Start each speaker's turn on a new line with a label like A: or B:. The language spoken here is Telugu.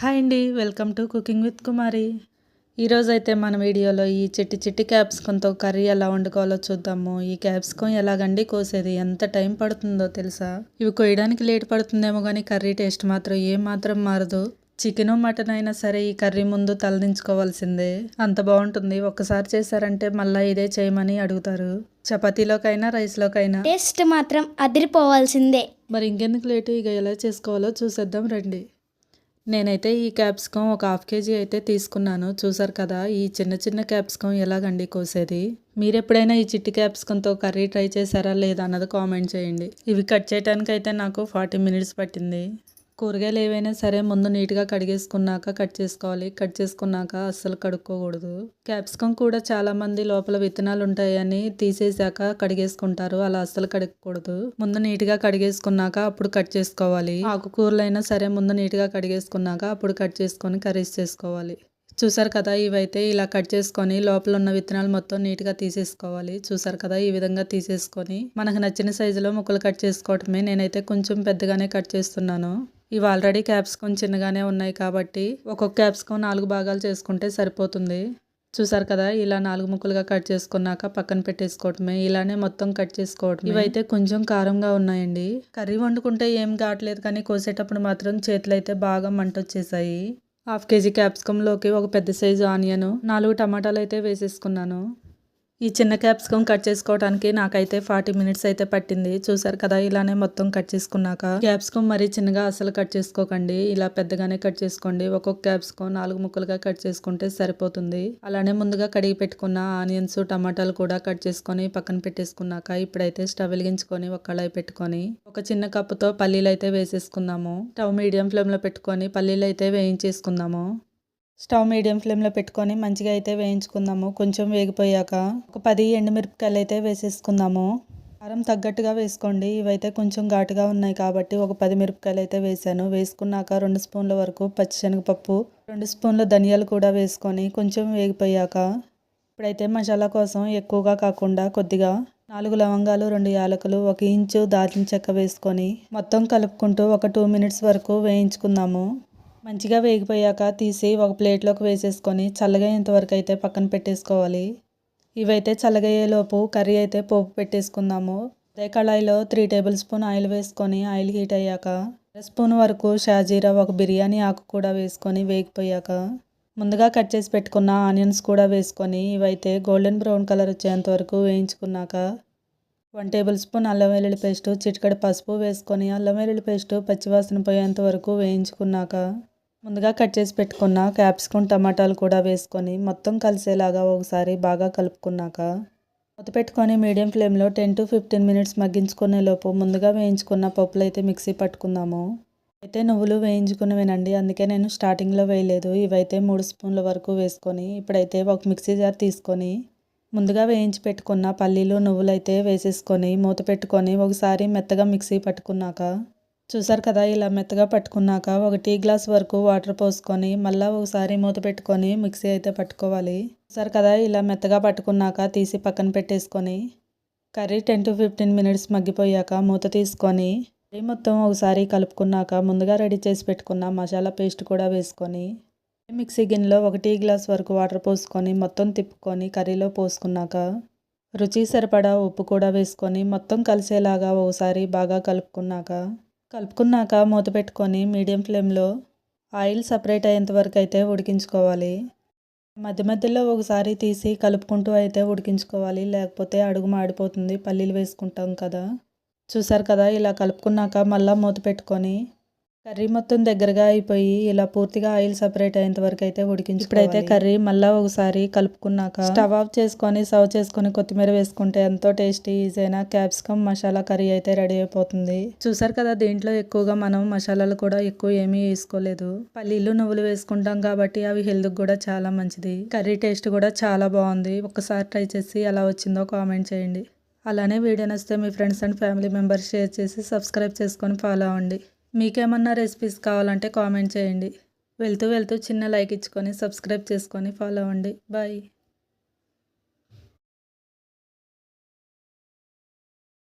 A: హాయ్ అండి, వెల్కమ్ టు కుకింగ్ విత్ కుమారి. ఈరోజైతే మన వీడియోలో ఈ చిట్టి చిట్టి క్యాప్సికంతో కర్రీ ఎలా వండుకోవాలో చూద్దాము. ఈ క్యాప్సికం ఎలాగండి కోసేది, ఎంత టైం పడుతుందో తెలుసా? ఇవి కోయడానికి లేట్ పడుతుందేమో కానీ కర్రీ టేస్ట్ మాత్రం ఏమాత్రం మారదు. చికెను మటన్ అయినా సరే ఈ కర్రీ ముందు తలదించుకోవాల్సిందే, అంత బాగుంటుంది. ఒక్కసారి చేశారంటే మళ్ళీ ఇదే చేయమని అడుగుతారు. చపాతీలోకైనా రైస్లోకైనా
B: టేస్ట్ మాత్రం అదిరిపోవాల్సిందే.
A: మరి ఇంకెందుకు లేటు, ఇక ఎలా చేసుకోవాలో చూసేద్దాం రండి. నేనైతే ఈ క్యాప్సికం ఒక 1/2 kg అయితే తీసుకున్నాను. చూసారు కదా, ఈ చిన్న చిన్న క్యాప్సికం ఎలాగండి కోసేది. మీరు ఎప్పుడైనా ఈ చిట్టి క్యాప్సికంతో కర్రీ ట్రై చేశారా లేదా అన్నది కామెంట్ చేయండి. ఇవి కట్ చేయడానికి అయితే నాకు 40 minutes పట్టింది. కూరగాయలు ఏవైనా సరే ముందు నీట్గా కడిగేసుకున్నాక కట్ చేసుకోవాలి. కట్ చేసుకున్నాక అస్సలు కడుక్కోకూడదు. క్యాప్సికం కూడా చాలామంది లోపల విత్తనాలు ఉంటాయని తీసేసాక కడిగేసుకుంటారు. అలా అస్సలు కడగకూడదు. ముందు నీట్గా కడిగేసుకున్నాక అప్పుడు కట్ చేసుకోవాలి. ఆకుకూరలైనా సరే ముందు నీట్గా కడిగేసుకున్నాక అప్పుడు కట్ చేసుకొని కర్రీస్ చేసుకోవాలి. చూసారు కదా, ఇవైతే ఇలా కట్ చేసుకొని లోపల ఉన్న విత్తనాలు మొత్తం నీట్గా తీసేసుకోవాలి. చూసారు కదా, ఈ విధంగా తీసేసుకొని మనకు నచ్చిన సైజులో ముక్కలు కట్ చేసుకోవటమే. నేనైతే కొంచెం పెద్దగానే కట్ చేస్తున్నాను. ఇవి ఆల్రెడీ క్యాప్సికం చిన్నగానే ఉన్నాయి కాబట్టి ఒక్కొక్క క్యాప్సికం 4 భాగాలు చేసుకుంటే సరిపోతుంది. చూసారు కదా, ఇలా 4 ముక్కలుగా కట్ చేసుకున్నాక పక్కన పెట్టేసుకోవటమే. ఇలానే మొత్తం కట్ చేసుకోవటం. ఇవైతే కొంచెం కారంగా ఉన్నాయండి. కర్రీ వండుకుంటే ఏం కావట్లేదు కానీ కోసేటప్పుడు మాత్రం చేతులు అయితే బాగా మంట వచ్చేసాయి. 1/2 kg క్యాప్సికంలోకి ఒక పెద్ద సైజు ఆనియన్, 4 టమాటాలు అయితే వేసేసుకున్నాను. ఈ చిన్న క్యాప్సికం కట్ చేసుకోవడానికి నాకైతే 40 minutes అయితే పట్టింది. చూసారు కదా, ఇలానే మొత్తం కట్ చేసుకున్నాక క్యాప్సికం మరీ చిన్నగా అసలు కట్ చేసుకోకండి, ఇలా పెద్దగానే కట్ చేసుకోండి. ఒక్కొక్క క్యాప్సికం 4 ముక్కలుగా కట్ చేసుకుంటే సరిపోతుంది. అలానే ముందుగా కడిగి పెట్టుకున్న ఆనియన్స్, టమాటాలు కూడా కట్ చేసుకొని పక్కన పెట్టేసుకున్నాక ఇప్పుడైతే స్టవ్ వెలిగించుకొని ఒక కళాయి పెట్టుకొని ఒక చిన్న కప్పుతో పల్లీలు అయితే వేసేసుకుందాము. స్టవ్ మీడియం ఫ్లేమ్ లో పెట్టుకొని పల్లీలు అయితే వేయించేసుకుందాము. స్టవ్ మీడియం ఫ్లేమ్లో పెట్టుకొని మంచిగా అయితే వేయించుకుందాము. కొంచెం వేగిపోయాక ఒక 10 ఎండుమిరపకాయలు అయితే వేసేసుకుందాము. కారం తగ్గట్టుగా వేసుకోండి. ఇవైతే కొంచెం ఘాటుగా ఉన్నాయి కాబట్టి ఒక 10 మిరపకాయలు అయితే వేసాను. వేసుకున్నాక 2 స్పూన్ల వరకు పచ్చిశనగపప్పు, 2 స్పూన్ల ధనియాలు కూడా వేసుకొని కొంచెం వేగిపోయాక ఇప్పుడైతే మసాలా కోసం ఎక్కువగా కాకుండా కొద్దిగా 4 లవంగాలు, 2 యాలకులు, 1 ఇంచు దాల్చిన చెక్క వేసుకొని మొత్తం కలుపుకుంటూ ఒక 2 minutes వరకు వేయించుకుందాము. మంచిగా వేగిపోయాక తీసి ఒక ప్లేట్లోకి వేసేసుకొని చల్లగయ్యేంతవరకు అయితే పక్కన పెట్టేసుకోవాలి. ఇవైతే చల్లగయ్యేలోపు కర్రీ అయితే పోపు పెట్టేసుకుందాము. అదే కళాయిలో 3 tablespoon ఆయిల్ వేసుకొని ఆయిల్ హీట్ అయ్యాక 1 స్పూన్ వరకు షాజీరా, ఒక బిర్యానీ ఆకు కూడా వేసుకొని వేగిపోయాక ముందుగా కట్ చేసి పెట్టుకున్న ఆనియన్స్ కూడా వేసుకొని ఇవైతే గోల్డెన్ బ్రౌన్ కలర్ వచ్చేంత వరకు వేయించుకున్నాక 1 tablespoon అల్లం వెల్లుల్లి పేస్టు, చిటికెడు పసుపు వేసుకొని అల్లం వెల్లుల్లి పేస్టు పచ్చివాసన పోయేంత వరకు వేయించుకున్నాక ముందుగా కట్ చేసి పెట్టుకున్న క్యాప్సికం, టమాటాలు కూడా వేసుకొని మొత్తం కలిసేలాగా ఒకసారి బాగా కలుపుకున్నాక మూత పెట్టుకొని మీడియం ఫ్లేమ్లో 10 to 15 minutes మగ్గించుకునే లోపు ముందుగా వేయించుకున్న పప్పులు అయితే మిక్సీ పట్టుకుందాము. అయితే నువ్వులు వేయించుకునేవేనండి, అందుకే నేను స్టార్టింగ్లో వేయలేదు. ఇవైతే 3 స్పూన్ల వరకు వేసుకొని ఇప్పుడైతే ఒక మిక్సీ జార్ తీసుకొని ముందుగా వేయించి పెట్టుకున్న పల్లీలు, నువ్వులు అయితే వేసేసుకొని మూత పెట్టుకొని ఒకసారి మెత్తగా మిక్సీ పట్టుకున్నాక చూసారు కదా, ఇలా మెత్తగా పట్టుకున్నాక ఒక టీ గ్లాస్ వరకు వాటర్ పోసుకొని మళ్ళీ ఒకసారి మూత పెట్టుకొని మిక్సీ అయితే పట్టుకోవాలి. చూసారు కదా, ఇలా మెత్తగా పట్టుకున్నాక తీసి పక్కన పెట్టేసుకొని కర్రీ 10 to 15 minutes మగ్గిపోయాక మూత తీసుకొని కర్రీ మొత్తం ఒకసారి కలుపుకున్నాక ముందుగా రెడీ చేసి పెట్టుకున్న మసాలా పేస్ట్ కూడా వేసుకొని మిక్సీ గిన్నెలో ఒక టీ గ్లాస్ వరకు వాటర్ పోసుకొని మొత్తం తిప్పుకొని కర్రీలో పోసుకున్నాక రుచి సరిపడా ఉప్పు కూడా వేసుకొని మొత్తం కలిసేలాగా ఒకసారి బాగా కలుపుకున్నాక మూత పెట్టుకొని మీడియం ఫ్లేమ్లో ఆయిల్ సపరేట్ అయ్యేంత వరకు అయితే ఉడికించుకోవాలి. మధ్య మధ్యలో ఒకసారి తీసి కలుపుకుంటూ అయితే ఉడికించుకోవాలి, లేకపోతే అడుగు మాడిపోతుంది, పల్లీలు వేసుకుంటాం కదా. చూసారు కదా, ఇలా కలుపుకున్నాక మళ్ళీ మూత పెట్టుకొని కర్రీ మొత్తం దగ్గరగా అయిపోయి ఇలా పూర్తిగా ఆయిల్ సపరేట్ అయ్యేంత వరకు అయితే ఉడికించుకోవాలి. ఇప్పుడైతే కర్రీ మళ్ళీ ఒకసారి కలుపుకున్నాక స్టవ్ ఆఫ్ చేసుకొని సర్వ్ చేసుకొని కొత్తిమీర వేసుకుంటే ఎంతో టేస్టీ ఈజీ అయిన క్యాప్సికం మసాలా కర్రీ అయితే రెడీ అయిపోతుంది. చూసారు కదా, దీంట్లో ఎక్కువగా మనం మసాలాలు కూడా ఎక్కువ ఏమీ వేసుకోలేదు. పల్లీలు, నువ్వులు వేసుకుంటాం కాబట్టి అవి హెల్త్కి కూడా చాలా మంచిది. కర్రీ టేస్ట్ కూడా చాలా బాగుంది. ఒకసారి ట్రై చేసి ఎలా వచ్చిందో కామెంట్ చేయండి. అలానే వీడియో నచ్చితే మీ friends and family members share చేసి సబ్స్క్రైబ్ చేసుకొని ఫాలో అవ్వండి. మీకేమన్నా రెసిపీస్ కావాలంటే కామెంట్ చేయండి. వెళ్తూ చిన్న లైక్ ఇచ్చుకొని సబ్స్క్రైబ్ చేసుకొని ఫాలో అవ్వండి. బాయ్.